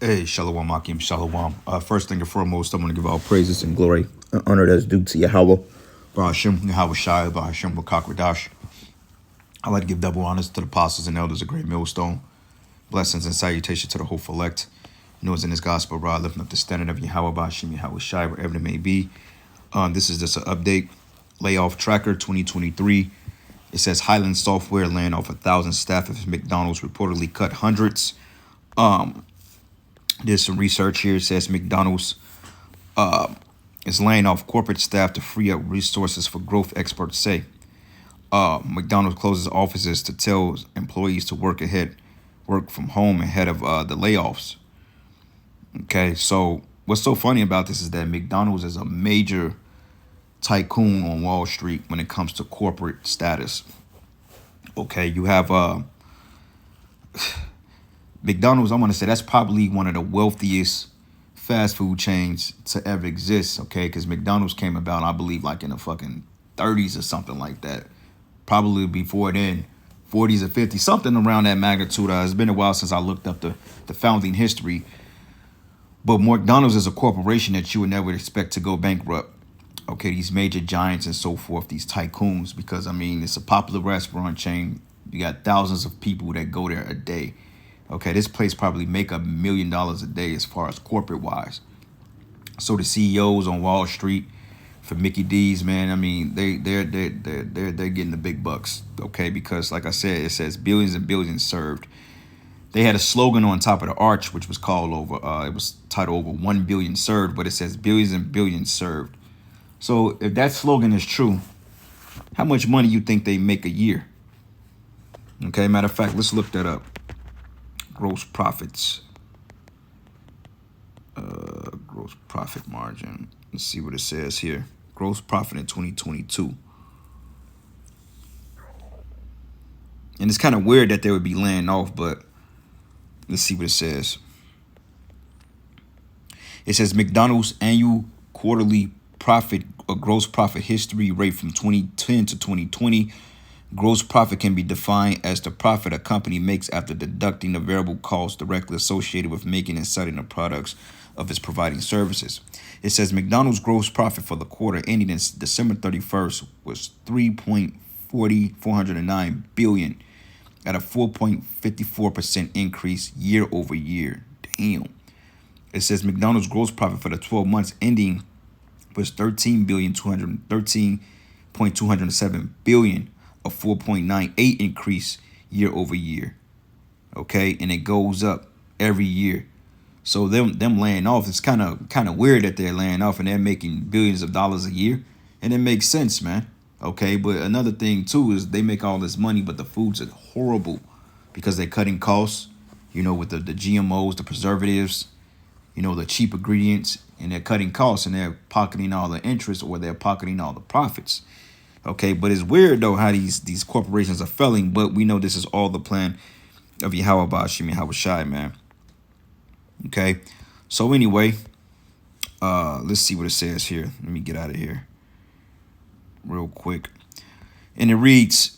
Hey, Shalom, Akim, Shalom. First thing and foremost, I want to give all praises and glory and honor that's due to Yahweh, Bahashim, Yahweh Shai, Bahashim, Bakakwadash. I'd like to give double honors to the apostles and elders of Great Millstone. Blessings and salutation to the hopeful elect. Knows in his gospel, Rod, lifting up the standard of Yahweh, Bahashim, Yahweh Shai, wherever it may be. This is just an update. Layoff Tracker 2023. It says Highland Software laying off 1,000 staff as McDonald's reportedly cut hundreds. There's some research here. It says McDonald's is laying off corporate staff to free up resources for growth, experts say. McDonald's closes offices to tell employees to work from home ahead of the layoffs. Okay, so what's so funny about this is that McDonald's is a major tycoon on Wall Street when it comes to corporate status. Okay, you have McDonald's, I'm going to say that's probably one of the wealthiest fast food chains to ever exist, okay? Because McDonald's came about, I believe, like in the fucking 30s or something like that. Probably before then, 40s or 50s, something around that magnitude. It's been a while since I looked up the founding history. But McDonald's is a corporation that you would never expect to go bankrupt. Okay, these major giants and so forth, these tycoons, because, I mean, it's a popular restaurant chain. You got thousands of people that go there a day. Okay, this place probably make $1 million a day as far as corporate wise. So the CEOs on Wall Street for Mickey D's, man, I mean, they're getting the big bucks. Okay, because like I said, it says billions and billions served. They had a slogan on top of the arch, which was called it was titled over 1 billion served, but it says billions and billions served. So if that slogan is true, how much money you think they make a year? Okay, matter of fact, let's look that up. Gross profits, gross profit margin. Let's see what it says here. Gross profit in 2022. And it's kind of weird that they would be laying off, but let's see what it says. It says McDonald's annual quarterly profit, a gross profit history rate from 2010 to 2020. Gross profit can be defined as the profit a company makes after deducting the variable costs directly associated with making and selling the products of its providing services. It says McDonald's gross profit for the quarter ending in December 31st was $3.409 billion at a 4.54% increase year over year. Damn. It says McDonald's gross profit for the 12 months ending was $13.207 billion. A 4.98 increase year over year. Okay, and it goes up every year. So them laying off, it's kind of weird that they're laying off and they're making billions of dollars a year, and it makes sense, man. Okay, but another thing too is they make all this money, but the foods are horrible because they're cutting costs. You know, with the GMOs, the preservatives, you know, the cheap ingredients, and they're cutting costs and they're pocketing all the interest or they're pocketing all the profits. Okay, but it's weird though how these corporations are failing, but we know this is all the plan of Yahweh Bashim, Yahweh Shai, man. Okay, so anyway, let's see what it says here. Let me get out of here real quick. And it reads,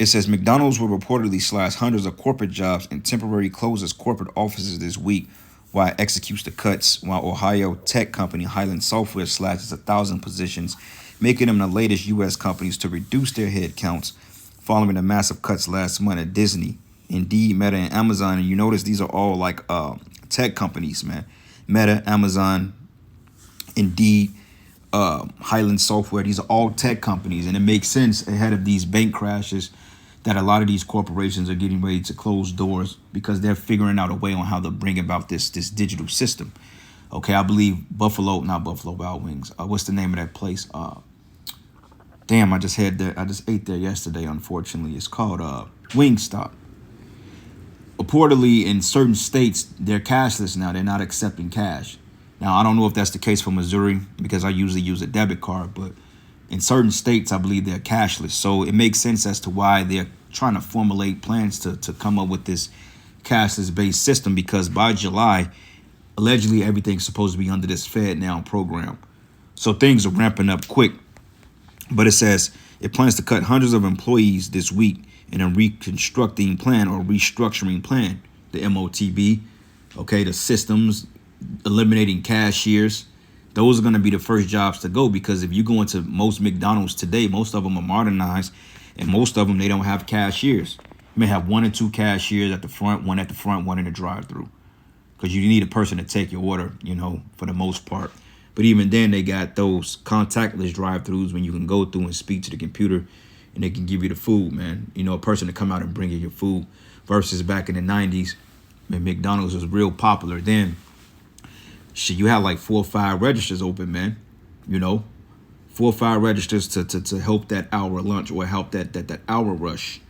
it says McDonald's will reportedly slash hundreds of corporate jobs and temporarily closes corporate offices this week while it executes the cuts, while Ohio tech company Highland Software slashes 1,000 positions, making them the latest U.S. companies to reduce their headcounts following the massive cuts last month at Disney, Indeed, Meta, and Amazon. And you notice these are all like tech companies, man. Meta, Amazon, Indeed, Highland Software. These are all tech companies, and it makes sense ahead of these bank crashes that a lot of these corporations are getting ready to close doors because they're figuring out a way on how to bring about this digital system. Okay, I believe not Buffalo Wild Wings. What's the name of that place? Damn, I just ate there yesterday, unfortunately. It's called Wingstop. Reportedly, in certain states, they're cashless now. They're not accepting cash. Now, I don't know if that's the case for Missouri because I usually use a debit card, but in certain states, I believe they're cashless. So it makes sense as to why they're trying to formulate plans to come up with this cashless-based system, because by July, allegedly everything's supposed to be under this Fed Now program. So things are ramping up quick. But it says it plans to cut hundreds of employees this week in a reconstructing plan or restructuring plan, the MOTB. Okay, the systems, eliminating cashiers. Those are going to be the first jobs to go, because if you go into most McDonald's today, most of them are modernized, and most of them, they don't have cashiers. You may have one or two cashiers at the front, one in the drive-through, because you need a person to take your order, for the most part. But even then, they got those contactless drive-throughs when you can go through and speak to the computer, and they can give you the food, man. A person to come out and bring you your food, versus back in the 90s when McDonald's was real popular. Then, shit, you had like 4 or 5 registers open, man. You know, 4 or 5 registers to help that hour lunch, or help that hour rush,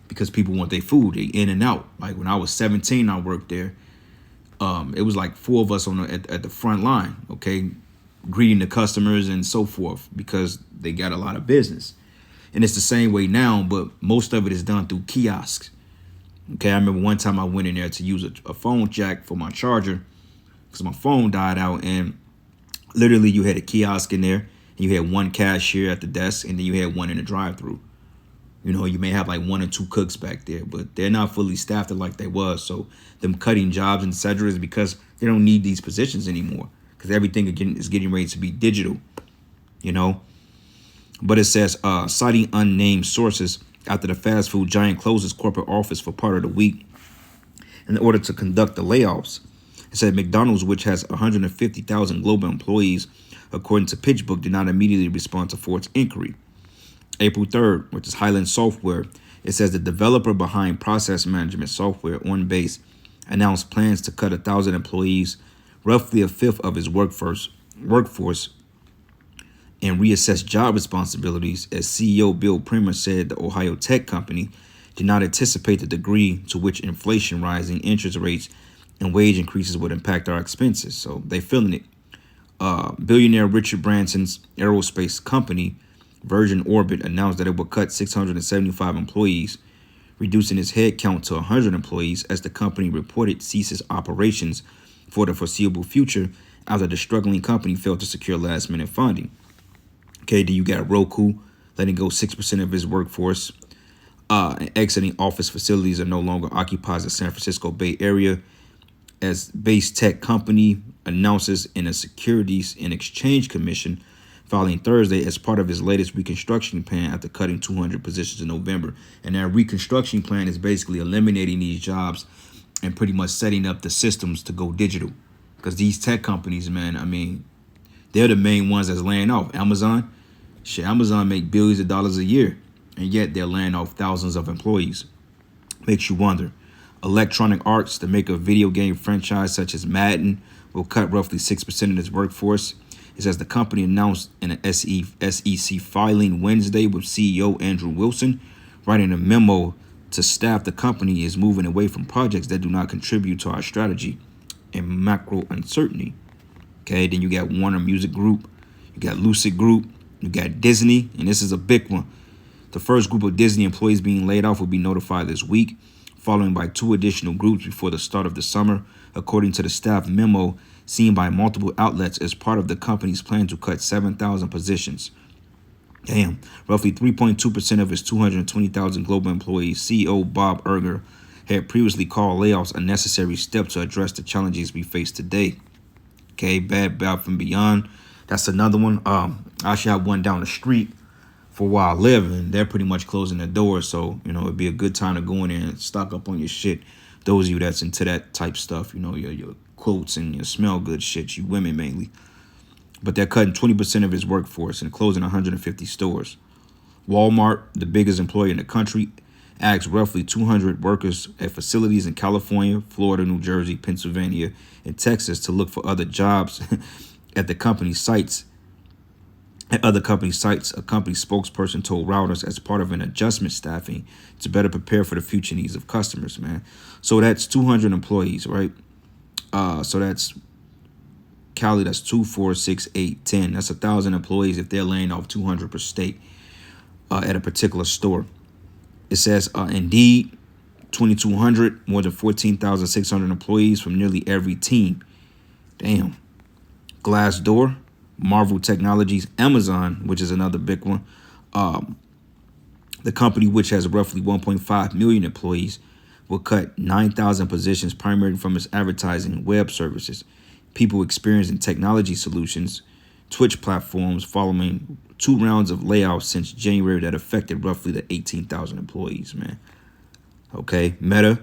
because people want their food. They in and out. Like when I was 17, I worked there. It was like 4 of us at the front line, okay, greeting the customers and so forth, because they got a lot of business. And it's the same way now, but most of it is done through kiosks. Okay, I remember one time I went in there to use a phone jack for my charger, because my phone died out, and literally you had a kiosk in there, and you had one cashier at the desk, and then you had one in the drive-through. You may have like 1 or 2 cooks back there, but they're not fully staffed like they was. So them cutting jobs, etc., is because they don't need these positions anymore, because everything again is getting ready to be digital. But it says, citing unnamed sources, after the fast food giant closes corporate office for part of the week in order to conduct the layoffs. It said McDonald's, which has 150,000 global employees, according to PitchBook, did not immediately respond to Ford's inquiry. April 3rd, which is Highland Software, it says the developer behind process management software OnBase announced plans to cut 1,000 employees, roughly a fifth of its workforce, and reassess job responsibilities. As CEO Bill Prima said, the Ohio tech company did not anticipate the degree to which inflation, rising interest rates, and wage increases would impact our expenses. So they feeling it. Billionaire Richard Branson's aerospace company, Virgin Orbit, announced that it would cut 675 employees, reducing its headcount to 100 employees, as the company reported ceases operations for the foreseeable future after the struggling company failed to secure last-minute funding. Okay, then you got Roku letting go 6% of its workforce, and exiting office facilities that no longer occupies the San Francisco Bay Area, as base tech company announces in a Securities and Exchange Commission filing Thursday as part of its latest reconstruction plan after cutting 200 positions in November. And that reconstruction plan is basically eliminating these jobs and pretty much setting up the systems to go digital. Because these tech companies, man, I mean, they're the main ones that's laying off. Amazon make billions of dollars a year, and yet they're laying off thousands of employees. Makes you wonder. Electronic Arts, the maker of video game franchise such as Madden, will cut roughly 6% of its workforce. It says the company announced in an SEC filing Wednesday, with CEO Andrew Wilson writing a memo to staff. The company is moving away from projects that do not contribute to our strategy and macro uncertainty. Okay, then you got Warner Music Group, you got Lucid Group, you got Disney, and this is a big one. The first group of Disney employees being laid off will be notified this week, following by 2 additional groups before the start of the summer, according to the staff memo seen by multiple outlets as part of the company's plan to cut 7,000 positions. Damn, roughly 3.2% of its 220,000 global employees. CEO Bob Iger had previously called layoffs a necessary step to address the challenges we face today. Okay, Bed Bath & Beyond, that's another one. I actually have one down the street for where I live, and they're pretty much closing the doors. So, it'd be a good time to go in there and stock up on your shit. Those of you that's into that type stuff, your quotes and your smell good shit, you women mainly. But they're cutting 20% of its workforce and closing 150 stores. Walmart, the biggest employer in the country, asked roughly 200 workers at facilities in California, Florida, New Jersey, Pennsylvania, and Texas to look for other jobs at the company's sites. At other company sites, a company spokesperson told Reuters, as part of an adjustment staffing to better prepare for the future needs of customers, man. So that's 200 employees, right? So that's Cali, that's 2, 4, 6, 8, 10. That's 1,000 employees if they're laying off 200 per state at a particular store. It says, Indeed, 2,200, more than 14,600 employees from nearly every team. Damn. Glassdoor, Marvel Technologies, Amazon, which is another big one. The company, which has roughly 1.5 million employees, will cut 9,000 positions primarily from its advertising and web services. People experiencing technology solutions, Twitch platforms following 2 rounds of layoffs since January that affected roughly the 18,000 employees, man. Okay, Meta,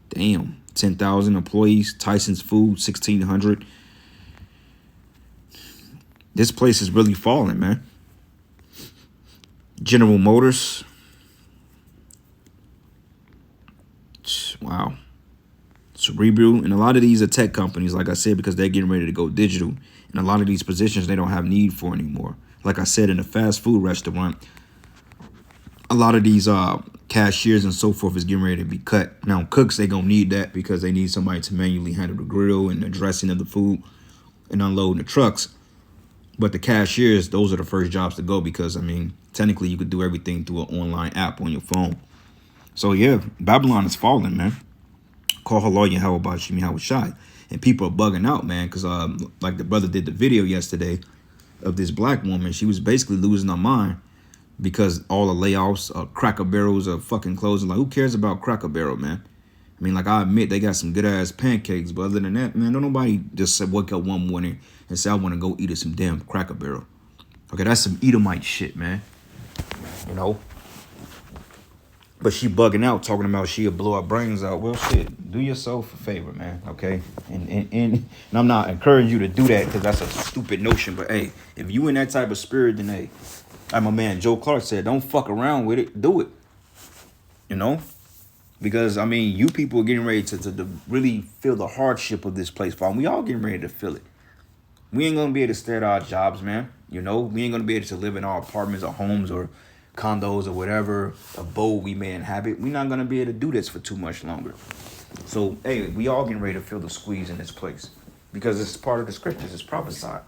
damn, 10,000 employees. Tyson's Food, 1,600. This place is really falling, man. General Motors, wow. Cerebral, and a lot of these are tech companies, like I said, because they're getting ready to go digital. And a lot of these positions they don't have need for anymore. Like I said, in a fast food restaurant, a lot of these cashiers and so forth is getting ready to be cut. Now, cooks, they going to need that because they need somebody to manually handle the grill and the dressing of the food and unloading the trucks. But the cashiers, those are the first jobs to go because, I mean, technically you could do everything through an online app on your phone. So, yeah, Babylon is falling, man. Call her lawyer, how about Shimi Hawashai? And people are bugging out, man, because like the brother did the video yesterday of this black woman. She was basically losing her mind because all the layoffs, Cracker Barrels are fucking closing. Like, who cares about Cracker Barrel, man? I mean, like, I admit they got some good-ass pancakes, but other than that, man, don't nobody just wake up one morning and say, I want to go eat at some damn Cracker Barrel. Okay, that's some Edomite shit, man. You know? But she bugging out, talking about she'll blow her brains out. Well, shit, do yourself a favor, man, okay? And I'm not encouraging you to do that because that's a stupid notion. But, hey, if you in that type of spirit, then, hey, like my man Joe Clark said, don't fuck around with it. Do it. You know? Because, I mean, you people are getting ready to really feel the hardship of this place. We all getting ready to feel it. We ain't going to be able to stay at our jobs, man. You know? We ain't going to be able to live in our apartments or homes or condos or whatever abode we may inhabit. We're not going to be able to do this for too much longer. So, hey, we all getting ready to feel the squeeze in this place. Because it's part of the scriptures. It's prophesied.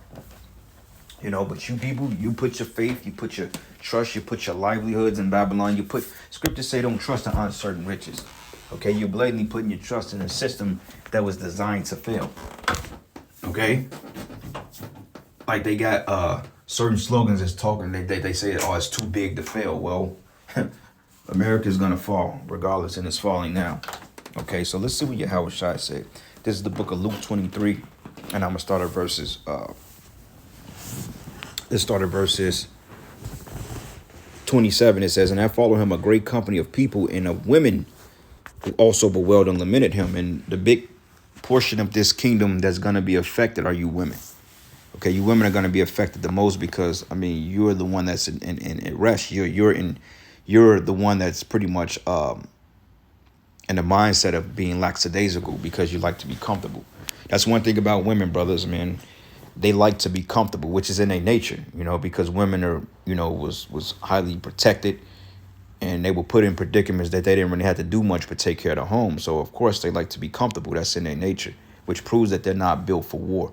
You know, but you people, you put your faith, you put your trust, you put your livelihoods in Babylon. You put, scriptures say don't trust in uncertain riches. Okay, you're blatantly putting your trust in a system that was designed to fail. Okay? Like they got certain slogans that's talking, they say, oh, it's too big to fail. Well, America's going to fall regardless, and it's falling now. Okay, so let's see what Yahweh Shai said. This is the book of Luke 23, and I'm going to start at verses... Let's start at verses 27. It says, and I followed him a great company of people and of women who also bewailed and lamented him. And the big portion of this kingdom that's going to be affected are you women. Okay, you women are going to be affected the most because, I mean, you're the one that's in rest. You're the one that's pretty much in the mindset of being lackadaisical because you like to be comfortable. That's one thing about women, brothers, man. They like to be comfortable, which is in their nature, you know, because women are, you know, was highly protected and they were put in predicaments that they didn't really have to do much but take care of the home. So, of course, they like to be comfortable. That's in their nature, which proves that they're not built for war.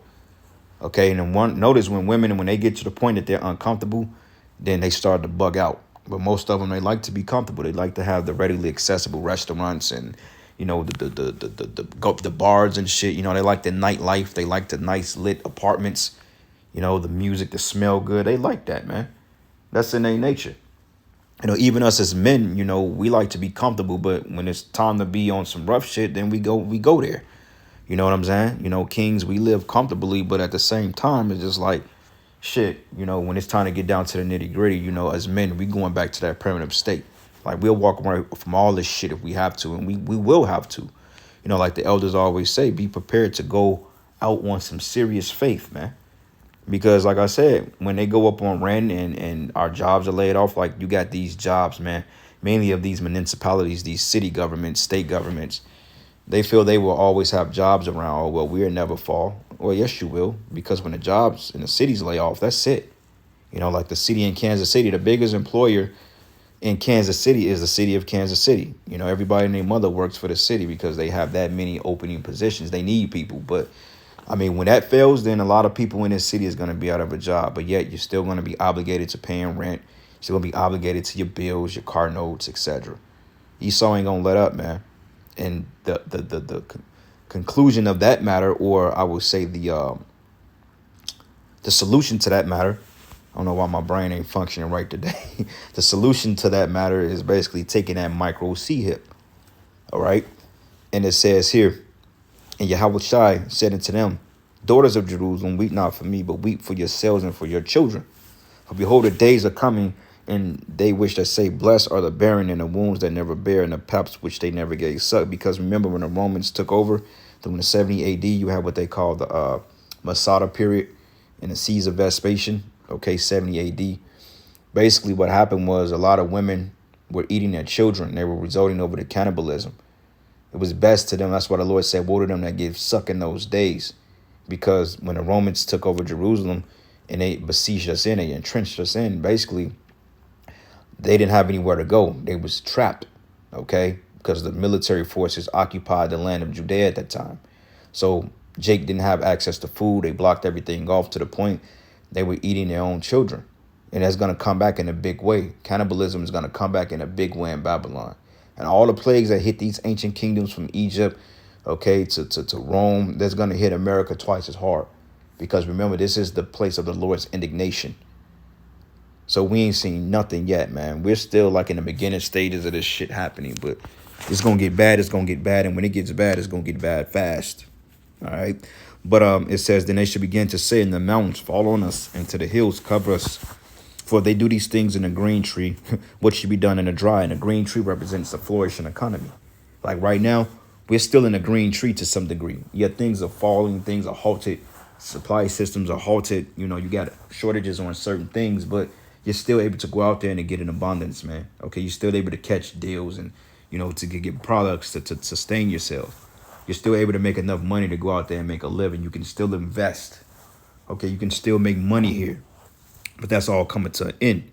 OK, and then notice when women, when they get to the point that they're uncomfortable, then they start to bug out. But most of them, they like to be comfortable. They like to have the readily accessible restaurants and, you know, the bars and shit. You know, they like the nightlife. They like the nice lit apartments. You know, the music, the smell good. They like that, man. That's in their nature. You know, even us as men, you know, we like to be comfortable. But when it's time to be on some rough shit, then we go there. You know what I'm saying? You know, kings, we live comfortably. But at the same time, it's just like, shit, you know, when it's time to get down to the nitty gritty, you know, as men, we going back to that primitive state. Like, we'll walk away from all this shit if we have to, and we will have to. You know, like the elders always say, be prepared to go out on some serious faith, man. Because, like I said, when they go up on rent and our jobs are laid off, like you got these jobs, man, mainly of these municipalities, these city governments, state governments, they feel they will always have jobs around. Oh, well, we'll never fall. Well, yes, you will, because when the jobs in the cities lay off, that's it. You know, like the city in Kansas City, the biggest employer in Kansas City is the city of Kansas City. You know, everybody and their mother works for the city because they have that many opening positions. They need people. But, I mean, when that fails, then a lot of people in this city is going to be out of a job. But yet you're still going to be obligated to paying rent. You're still going to be obligated to your bills, your car notes, etc. Esau ain't going to let up, man. And the conclusion of that matter, or I would say the solution to that matter, I don't know why my brain ain't functioning right today. The solution to that matter is basically taking that micro C hip. All right. And it says here, and Yahweh Shai said unto them, daughters of Jerusalem, weep not for me, but weep for yourselves and for your children. For behold, the days are coming, and they which that say, blessed are the barren and the wombs that never bear, and the paps which they never gave suck. Because remember, when the Romans took over, during the 70 AD, you have what they call the Masada period in the seas of Vespasian, okay, 70 AD. Basically, what happened was a lot of women were eating their children. They were resulting over to cannibalism. It was best to them. That's why the Lord said, woe to them that give suck in those days. Because when the Romans took over Jerusalem and they besieged us in, they entrenched us in, basically, they didn't have anywhere to go. They was trapped, okay? Because the military forces occupied the land of Judea at that time. So Jake didn't have access to food. They blocked everything off to the point they were eating their own children. And that's going to come back in a big way. Cannibalism is going to come back in a big way in Babylon. And all the plagues that hit these ancient kingdoms from Egypt, okay, to Rome, that's going to hit America twice as hard. Because remember, this is the place of the Lord's indignation. So we ain't seen nothing yet, man. We're still like in the beginning stages of this shit happening. But it's going to get bad. It's going to get bad. And when it gets bad, it's going to get bad fast. All right. But it says, then they should begin to say in the mountains, fall on us, and to the hills, cover us. For if they do these things in a green tree, what should be done in a dry? And a green tree represents a flourishing economy. Like right now, we're still in a green tree to some degree. Yet things are falling, things are halted, supply systems are halted. You know, you got shortages on certain things, but you're still able to go out there and to get an abundance, man. Okay, you're still able to catch deals and, you know, to get products to sustain yourself. You're still able to make enough money to go out there and make a living. You can still invest. Okay, you can still make money here. But that's all coming to an end.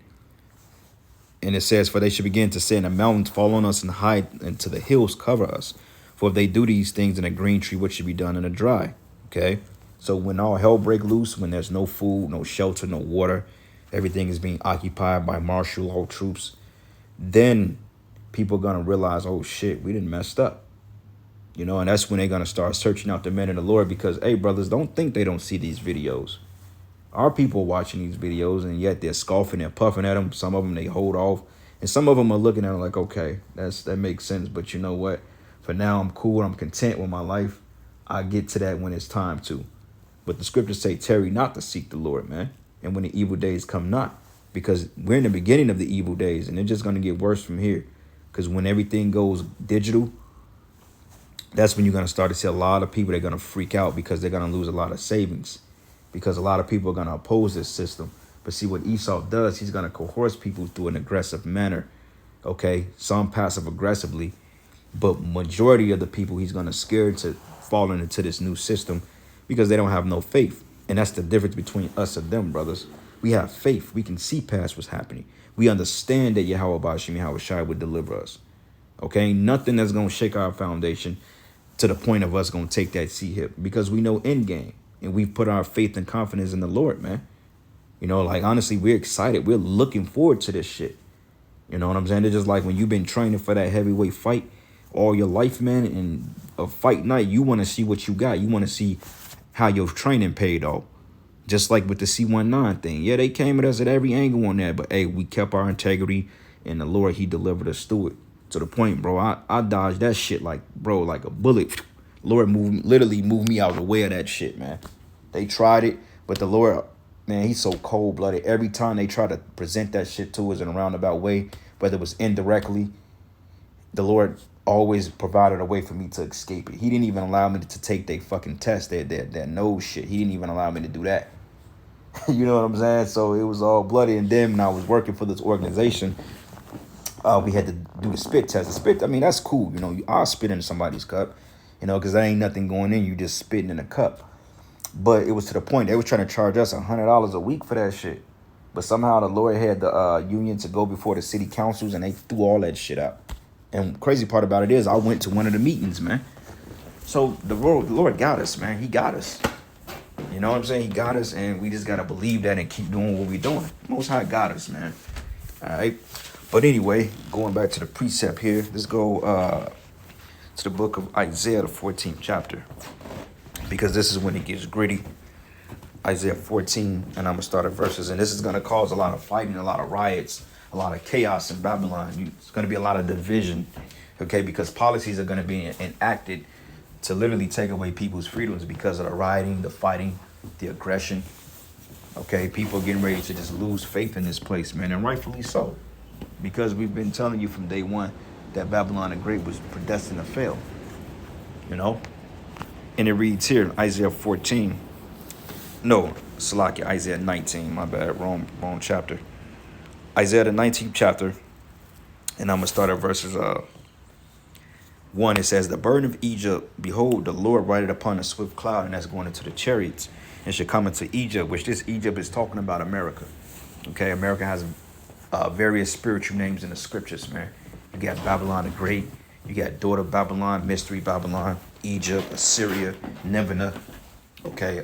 And it says, for they should begin to say in the mountains, fall on us and hide, and to the hills cover us. For if they do these things in a green tree, what should be done in a dry? Okay. So when all hell break loose, when there's no food, no shelter, no water, everything is being occupied by martial law troops, then people are going to realize, oh shit, we done messed up. You know, and that's when they're going to start searching out the men of the Lord, because, hey, brothers, don't think they don't see these videos. Our people watching these videos, and yet they're scoffing and puffing at them. Some of them, they hold off. And some of them are looking at them like, okay, that makes sense. But you know what? For now, I'm cool. I'm content with my life. I get to that when it's time to. But the scriptures say, tarry not to seek the Lord, man. And when the evil days come not. Because we're in the beginning of the evil days, and they're just going to get worse from here. Because when everything goes digital, that's when you're going to start to see a lot of people, they're going to freak out because they're going to lose a lot of savings. Because a lot of people are going to oppose this system. But see what Esau does, he's going to coerce people through an aggressive manner. Okay, some passive aggressively, but majority of the people he's going to scare to falling into this new system because they don't have no faith. And that's the difference between us and them, brothers. We have faith. We can see past what's happening. We understand that Yahweh Bashim, Yahweh Shai would deliver us. Okay, nothing that's going to shake our foundation to the point of us going to take that C-hip, because we know end game. And we've put our faith and confidence in the Lord, man. You know, like, honestly, we're excited. We're looking forward to this shit. You know what I'm saying? It's just like when you've been training for that heavyweight fight all your life, man, and a fight night, you want to see what you got. You want to see how your training paid off. Just like with the C-19 thing. Yeah, they came at us at every angle on that. But, hey, we kept our integrity, and the Lord, he delivered us through it. To the point, bro, I dodged that shit like a bullet. Lord literally moved me out of the way of that shit, man. They tried it, but the Lord, man, he's so cold-blooded. Every time they try to present that shit to us in a roundabout way, whether it was indirectly, the Lord always provided a way for me to escape it. He didn't even allow me to take their fucking test, that nose shit. He didn't even allow me to do that. You know what I'm saying? So it was all bloody. And then when I was working for this organization, we had to do the spit test. The spit, I mean, that's cool. You know, I'll spit in somebody's cup, you know, because there ain't nothing going in. You just spitting in a cup. But it was to the point they was trying to charge us $100 a week for that shit. But somehow the Lord had the union to go before the city councils, and they threw all that shit out. And crazy part about it is I went to one of the meetings, man. So the Lord got us, man. He got us. You know what I'm saying? He got us, and we just got to believe that and keep doing what we're doing. Most High got us, man. All right. But anyway, going back to the precept here, let's go to the book of Isaiah, the 14th chapter. Because this is when it gets gritty. Isaiah 14, and I'm going to start at verses. And this is going to cause a lot of fighting, a lot of riots, a lot of chaos in Babylon. It's going to be a lot of division. Okay, because policies are going to be enacted to literally take away people's freedoms because of the rioting, the fighting, the aggression. Okay, people are getting ready to just lose faith in this place, man, and rightfully so. Because we've been telling you from day one that Babylon the Great was predestined to fail. You know? And it reads here, Isaiah 14. No, Salakia, Isaiah 19. My bad, wrong chapter. Isaiah the 19th chapter. And I'm going to start at verses 1. It says, the burden of Egypt, behold, the Lord rideth upon a swift cloud, and that's going into the chariots, and should come into Egypt, which this Egypt is talking about America. Okay, America has various spiritual names in the scriptures, man. You got Babylon the Great, you got Daughter Babylon, Mystery Babylon, Egypt, Assyria, Nineveh. Okay,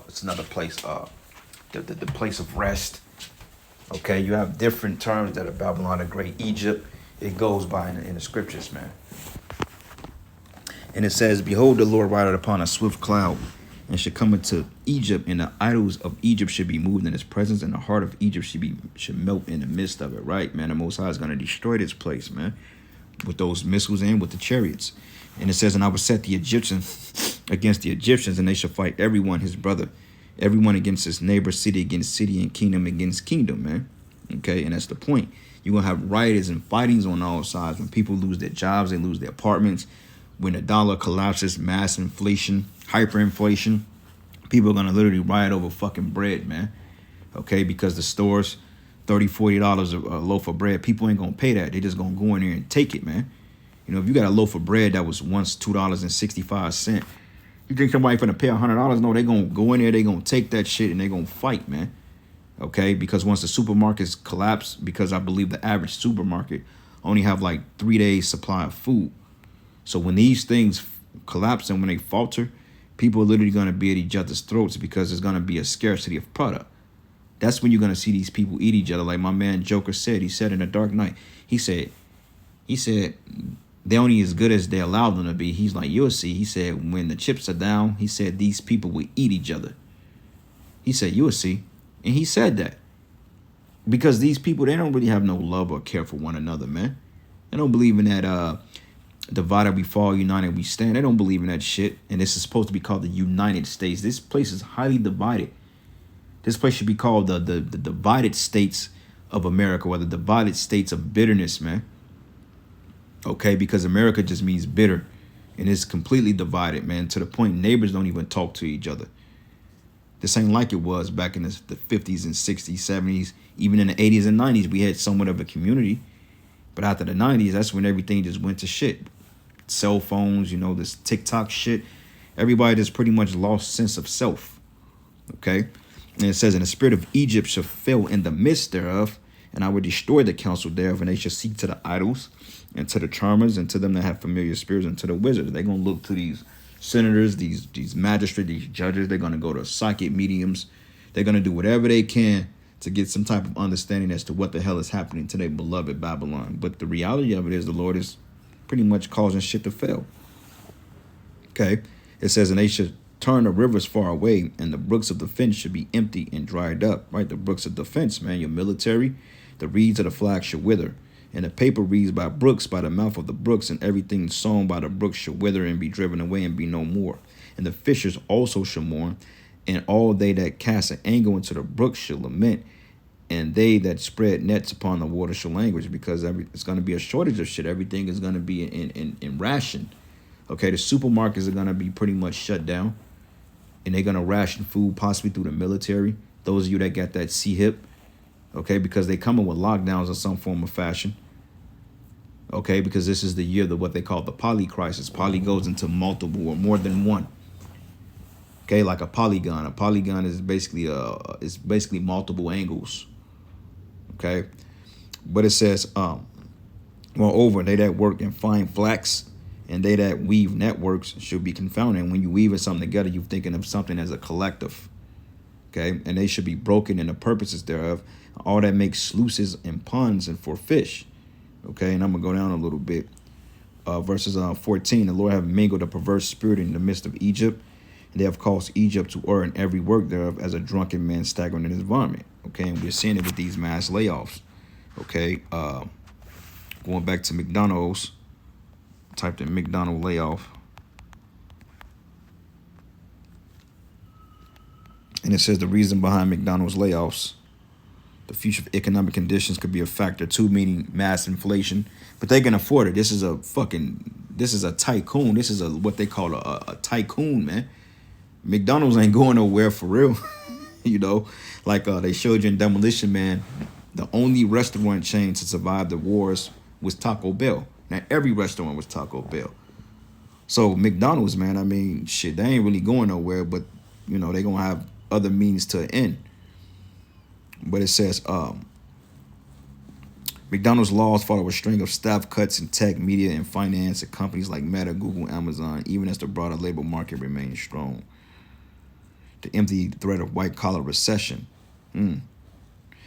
it's another place, the place of rest. Okay, you have different terms that are Babylon the Great, Egypt. It goes by in the scriptures, man. And it says, behold, the Lord rideth upon a swift cloud, and should come into Egypt, and the idols of Egypt should be moved in his presence, and the heart of Egypt should melt in the midst of it, right, man? The Most High is going to destroy this place, man, with those missiles and with the chariots. And it says, and I will set the Egyptians against the Egyptians, and they shall fight everyone his brother, everyone against his neighbor, city against city, and kingdom against kingdom, man. Okay, and that's the point. You're going to have rioters and fightings on all sides. When people lose their jobs, they lose their apartments. When the dollar collapses, mass inflation, hyperinflation, people are going to literally riot over fucking bread, man. Okay, because the stores, $30, $40 a loaf of bread, people ain't going to pay that. They just going to go in there and take it, man. You know, if you got a loaf of bread that was once $2.65, you think somebody finna pay $100? No, they going to go in there, they going to take that shit, and they going to fight, man. Okay, because once the supermarkets collapse, because I believe the average supermarket only have like 3 days supply of food. So when these things collapse and when they falter, people are literally going to be at each other's throats because there's going to be a scarcity of product. That's when you're going to see these people eat each other. Like my man Joker said, he said in The Dark Knight, he said, they only as good as they allow them to be. He's like, you'll see. He said, when the chips are down, he said, these people will eat each other. He said, you'll see. And he said that because these people, they don't really have no love or care for one another, man. They don't believe in that divided we fall, united we stand. They don't believe in that shit. And this is supposed to be called the United States. This place is highly divided. This place should be called the divided states of America, or the divided states of bitterness, man. Okay, because America just means bitter, and it's completely divided, man, to the point neighbors don't even talk to each other. This ain't like it was back in the 50s and 60s, 70s, even in the 80s and 90s. We had somewhat of a community. But after the 90s, that's when everything just went to shit. Cell phones, you know, this TikTok shit. Everybody just pretty much lost sense of self. Okay? And it says, and the spirit of Egypt shall fail in the midst thereof, and I will destroy the counsel thereof, and they shall seek to the idols, and to the charmers, and to them that have familiar spirits, and to the wizards. They're going to look to these senators, these magistrates, these judges. They're going to go to psychic mediums. They're going to do whatever they can to get some type of understanding as to what the hell is happening to their beloved Babylon. But the reality of it is the Lord is pretty much causing shit to fail. Okay? It says, and they should turn the rivers far away, and the brooks of defense should be empty and dried up. Right? The brooks of defense, man, your military, the reeds of the flag should wither. And the paper reads by brooks, by the mouth of the brooks, and everything sown by the brooks shall wither and be driven away and be no more. And the fishers also shall mourn, and all they that cast an angle into the brooks shall lament, and they that spread nets upon the water shall languish, because it's going to be a shortage of shit. Everything is going to be in ration. Okay, the supermarkets are going to be pretty much shut down, and they're going to ration food possibly through the military. Those of you that got that C-HIP, okay, because they coming with lockdowns in some form of fashion. Okay, because this is the year of what they call the poly crisis. Poly goes into multiple or more than one. Okay, like a polygon. A polygon is basically multiple angles. Okay, but it says, moreover, they that work in fine flax and they that weave networks should be confounded. And when you weave something together, you're thinking of something as a collective. Okay, and they should be broken in the purposes thereof. All that makes sluices and ponds and for fish. Okay, and I'm going to go down a little bit. Verses 14, the Lord have mingled a perverse spirit in the midst of Egypt, and they have caused Egypt to err in every work thereof as a drunken man staggering in his vomit. Okay, and we're seeing it with these mass layoffs. Okay, going back to McDonald's, Typed in McDonald's layoff. And it says the reason behind McDonald's layoffs. The future of economic conditions could be a factor too, meaning mass inflation. But they can afford it. This is a tycoon. This is what they call a tycoon, man. McDonald's ain't going nowhere for real. Like they showed you in Demolition Man, the only restaurant chain to survive the wars was Taco Bell. Now every restaurant was Taco Bell. So McDonald's, man, I mean, shit, they ain't really going nowhere, but they gonna have other means to an end. But it says McDonald's laws follow a string of staff cuts in tech, media, and finance at companies like Meta, Google, Amazon, even as the broader labor market remains strong. The empty threat of white-collar recession.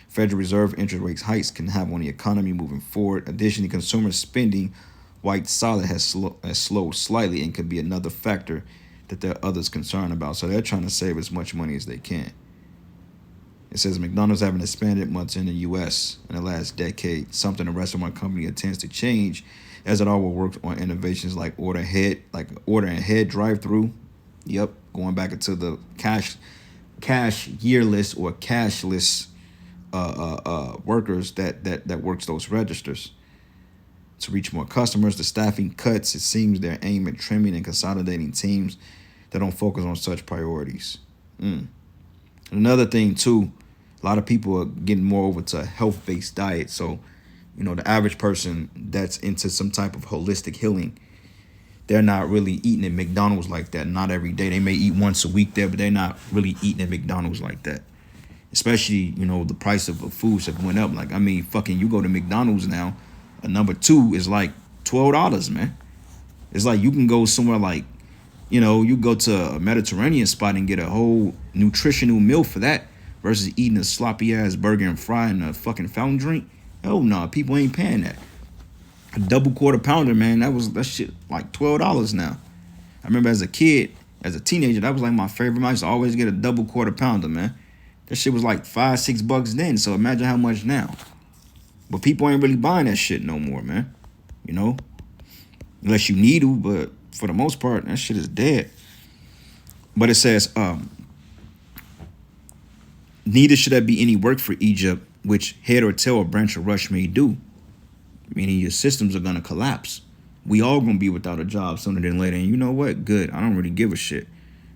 Federal Reserve interest rates hikes can have on the economy moving forward. Additionally, consumer spending, white solid, has slowed slightly and could be another factor that there are others concerned about. So they're trying to save as much money as they can. It says McDonald's haven't expanded much in the U.S. in the last decade, something the restaurant company intends to change, as it all will work on innovations like order ahead drive-through. Yep, going back into the cashierless or cashless workers that works those registers. To reach more customers, the staffing cuts, it seems they're aimed at trimming and consolidating teams that don't focus on such priorities. Another thing, too, a lot of people are getting more over to a health-based diet. So, the average person that's into some type of holistic healing, they're not really eating at McDonald's like that. Not every day. They may eat once a week there, but they're not really eating at McDonald's like that. Especially, the price of foods have went up. Like, I mean, you go to McDonald's now, a number 2 is like $12, man. It's like you can go somewhere like, you go to a Mediterranean spot and get a whole nutritional meal for that versus eating a sloppy ass burger and fry and a fucking fountain drink. Oh no, people ain't paying that. A double quarter pounder, man, that shit like $12 now. I remember as a kid, as a teenager, that was like my favorite. I used to always get a double quarter pounder, man. That shit was like $5-6 then, so imagine how much now. But people ain't really buying that shit no more, man. Unless you need to, but for the most part, that shit is dead. But it says, neither should there be any work for Egypt, which head or tail or branch or rush may do. Meaning your systems are going to collapse. We all going to be without a job sooner than later. And you know what? Good. I don't really give a shit.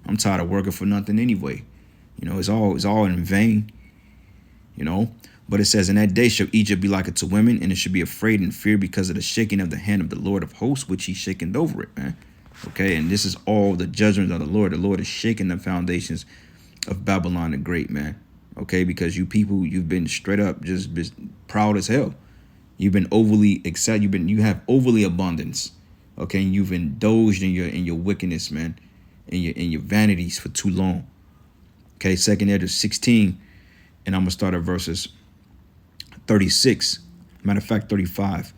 I'm tired of working for nothing anyway. It's all in vain. But it says, in that day shall Egypt be like it to women, and it should be afraid and fear because of the shaking of the hand of the Lord of hosts, which he shaken over it, man. Okay, and this is all the judgment of the Lord. The Lord is shaking the foundations of Babylon the Great, man. Okay, because you people, you've been straight up just proud as hell. You've been overly excited. You have overly abundance. Okay, and you've indulged in your wickedness, man, in your vanities for too long. Okay, 2 Ezra 16, and I'm gonna start at verses 36. Matter of fact, 35.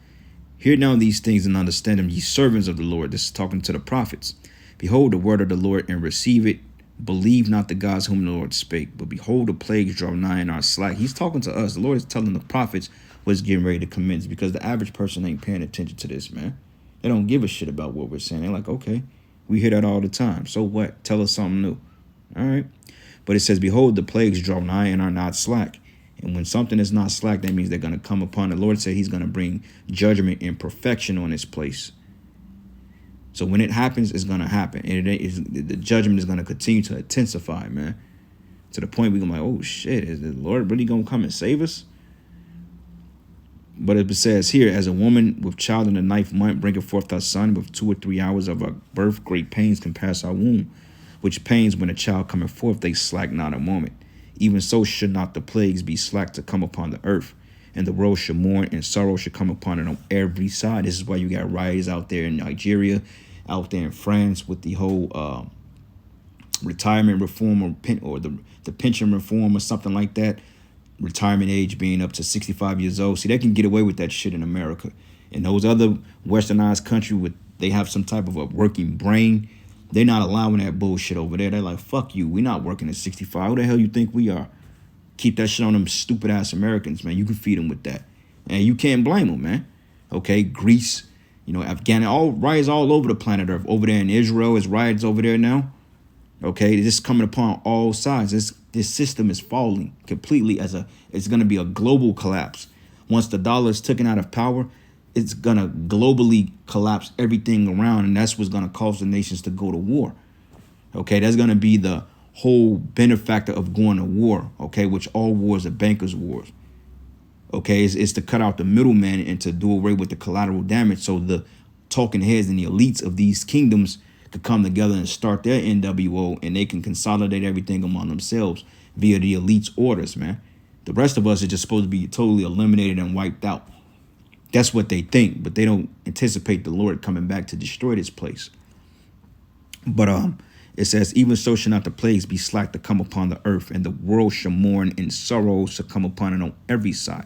Hear now these things and understand them, ye servants of the Lord. This is talking to the prophets. Behold the word of the Lord and receive it. Believe not the gods whom the Lord spake, but behold the plagues draw nigh and are slack. He's talking to us. The Lord is telling the prophets what's getting ready to commence, because the average person ain't paying attention to this, man. They don't give a shit about what we're saying. They're like, okay, we hear that all the time. So what? Tell us something new. All right. But it says, behold, the plagues draw nigh and are not slack. And when something is not slack, that means they're going to come upon. The Lord said he's going to bring judgment and perfection on this place. So when it happens, it's going to happen. And the judgment is going to continue to intensify, man. To the point we're going to be like, oh, shit, is the Lord really going to come and save us? But it says here, as a woman with child in the 9th month bringeth forth her son, with 2 or 3 hours of her birth, great pains can pass her womb, which pains when a child cometh forth, they slack not a moment. Even so should not the plagues be slack to come upon the earth, and the world should mourn, and sorrow should come upon it on every side. This is why you got riots out there in Nigeria, out there in France with the whole retirement reform or the pension reform or something like that. Retirement age being up to 65 years old. See, they can get away with that shit in America. In those other westernized countries, they have some type of a working brain. They're not allowing that bullshit over there. They're like, fuck you. We're not working at 65. Who the hell you think we are? Keep that shit on them stupid ass Americans, man. You can feed them with that. And you can't blame them, man. Okay, Greece, You know, Afghanistan, all riots all over the planet Earth. Over there in Israel, is riots over there now. Okay, it's just coming upon all sides. This system is falling completely it's gonna be a global collapse. Once the dollar is taken out of power, it's gonna globally collapse everything around, and that's what's gonna cause the nations to go to war. Okay, that's gonna be the whole benefactor of going to war. Okay, which all wars are bankers' wars. Okay, it's to cut out the middleman and to do away with the collateral damage, so the talking heads and the elites of these kingdoms could come together and start their NWO, and they can consolidate everything among themselves via the elites' orders, man. The rest of us are just supposed to be totally eliminated and wiped out. That's what they think, but they don't anticipate the Lord coming back to destroy this place. But it says, even so shall not the plagues be slack to come upon the earth, and the world shall mourn, and sorrow shall come upon it on every side.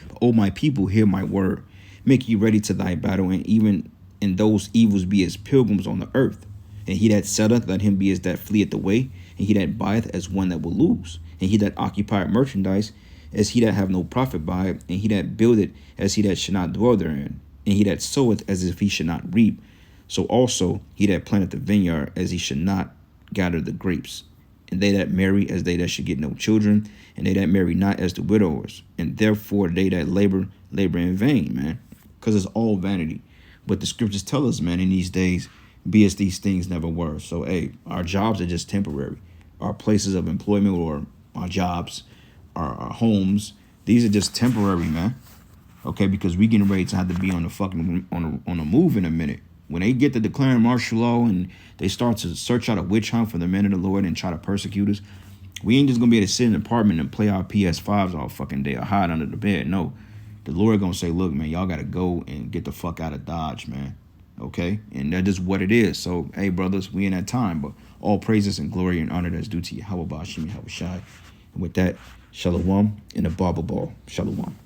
But, O my people, hear my word. Make ye ready to thy battle, and even in those evils be as pilgrims on the earth. And he that setteth, let him be as that fleeth away, and he that buyeth as one that will lose, and he that occupieth merchandise as he that have no profit by it, and he that buildeth as he that should not dwell therein, and he that soweth as if he should not reap. So also he that planteth the vineyard as he should not gather the grapes. And they that marry as they that should get no children, and they that marry not as the widowers. And therefore they that labor in vain, man, because it's all vanity. But the scriptures tell us, man, in these days, be as these things never were. So, hey, our jobs are just temporary. Our places of employment, or our jobs, our homes, these are just temporary, man. Okay, because we getting ready to have to be on the fucking on a move in a minute. When they get to declaring martial law and they start to search out a witch hunt for the men of the Lord and try to persecute us, we ain't just gonna be able to sit in an apartment and play our PS5s all fucking day or hide under the bed. No, the Lord gonna say, look, man, y'all gotta go and get the fuck out of Dodge, man. Okay, and that is what it is. So, hey, brothers, we in that time, but all praises and glory and honor that's due to Yahweh Bashim Yahweh Shai. And with that, shalom in the barber ball. Shalom.